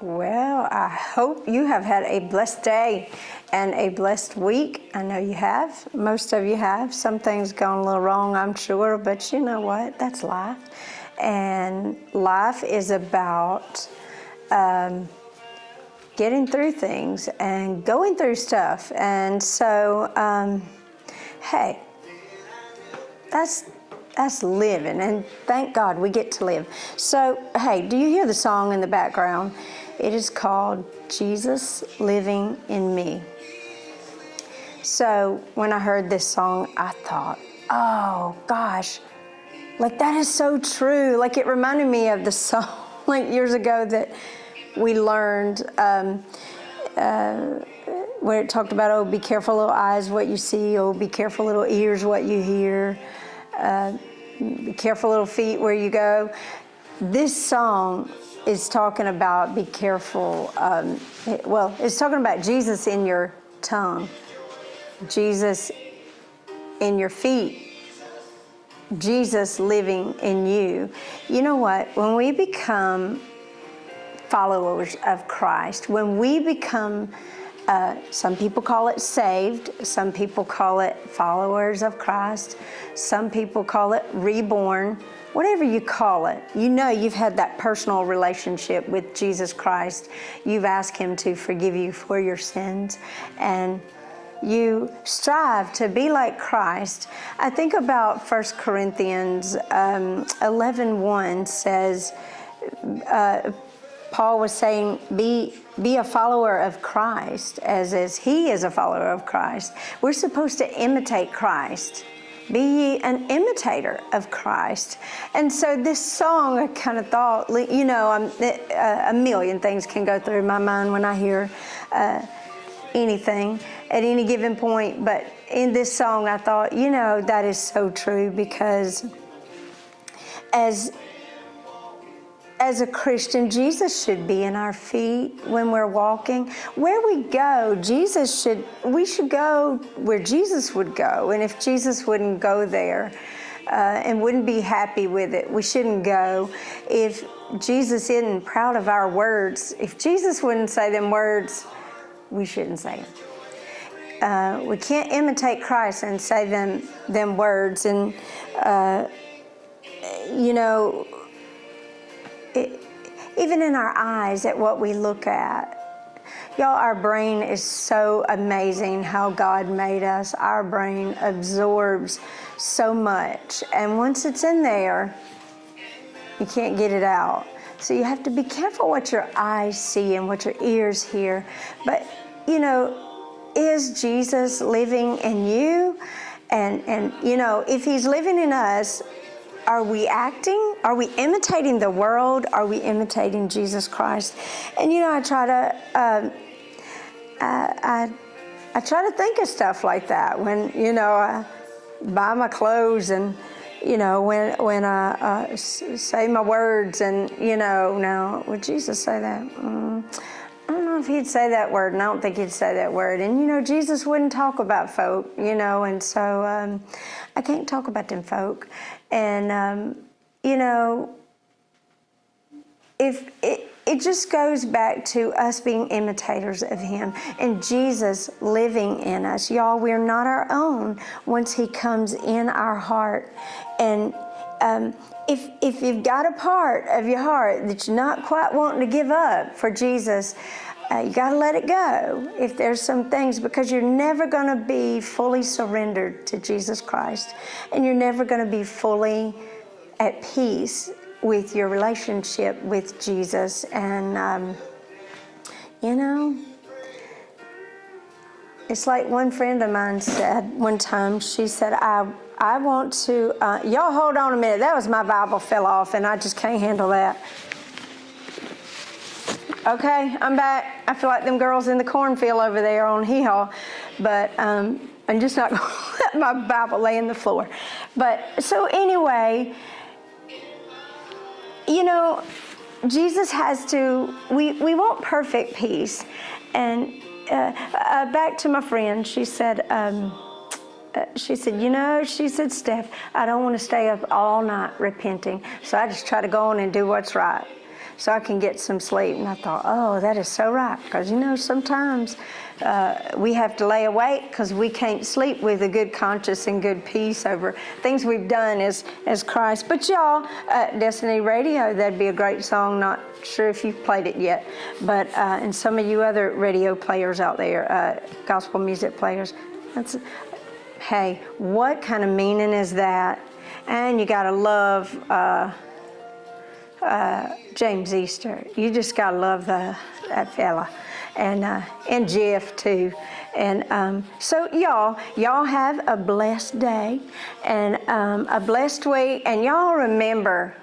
Well, I hope you have had a blessed day and a blessed week. I know you have. Most of you have. Some things gone a little wrong, I'm sure, but you know what? That's life. And life is about getting through things and going through stuff. And so, hey, that's living, and thank God we get to live. So, hey, do you hear the song in the background? It is called Jesus Living in Me. So when I heard this song, I thought, oh gosh, like that is so true. Like it reminded me of the song like years ago that we learned where it talked about, oh, be careful little eyes what you see, oh, be careful little ears what you hear, be careful little feet where you go. This song is talking about be careful, well, it's talking about Jesus in your tongue, Jesus in your feet, Jesus living in you. You know what? When we become followers of Christ, when we become, some people call it saved, some people call it followers of Christ, some people call it reborn, whatever you call it, you know you've had that personal relationship with Jesus Christ. You've asked Him to forgive you for your sins, and you strive to be like Christ. I think about 1 Corinthians 11:1 says, Paul was saying, be a follower of Christ as he is a follower of Christ. We're supposed to imitate Christ. Be ye an imitator of Christ. And so this song, I kind of thought, you know, a million things can go through my mind when I hear anything at any given point. But in this song, I thought, you know, that is so true, because as a Christian, Jesus should be in our feet when we're walking. Where we go, we should go where Jesus would go. And if Jesus wouldn't go there and wouldn't be happy with it, we shouldn't go. If Jesus isn't proud of our words, if Jesus wouldn't say them words, we shouldn't say them. We can't imitate Christ and say them words. And, you know, even in our eyes at what we look at. Y'all, our brain is so amazing how God made us. Our brain absorbs so much. And once it's in there, you can't get it out. So you have to be careful what your eyes see and what your ears hear. But, you know, is Jesus living in you? And you know, if He's living in us, are we acting? Are we imitating the world? Are we imitating Jesus Christ? And you know, I try to think of stuff like that when, you know, I buy my clothes, and you know, when I say my words, and you know, now would Jesus say that? I don't know if He'd say that word, and I don't think He'd say that word. And you know, Jesus wouldn't talk about folk, you know, and so I can't talk about them folk. And, you know, if it just goes back to us being imitators of Him and Jesus living in us. Y'all, we're not our own once He comes in our heart. And if you've got a part of your heart that you're not quite wanting to give up for Jesus, you got to let it go if there's some things, because you're never going to be fully surrendered to Jesus Christ, and you're never going to be fully at peace with your relationship with Jesus. And you know, it's like one friend of mine said one time. She said, I want to, y'all hold on a minute, that was my Bible fell off, and I just can't handle that. Okay, I'm back. I feel like them girls in the cornfield over there on Hee-Haw, but I'm just not going to let my Bible lay in the floor. But so anyway, you know, Jesus has to, we want perfect peace. And back to my friend, she said, you know, she said, Steph, I don't want to stay up all night repenting, so I just try to go on and do what's right. so I can get some sleep. And I thought, oh, that is so right, because you know, sometimes we have to lay awake because we can't sleep with a good conscience and good peace over things we've done as Christ. But y'all, Destiny Radio, that'd be a great song. Not sure if you've played it yet, but and some of you other radio players out there, gospel music players, hey, what kind of meaning is that? And you gotta love James Easter. You just gotta love that fella. And Jeff too. And so y'all have a blessed day and a blessed week. And y'all remember,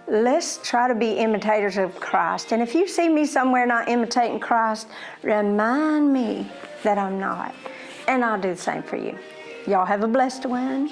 let's try to be imitators of Christ. And if you see me somewhere not imitating Christ, remind me that I'm not. And I'll do the same for you. Y'all have a blessed one.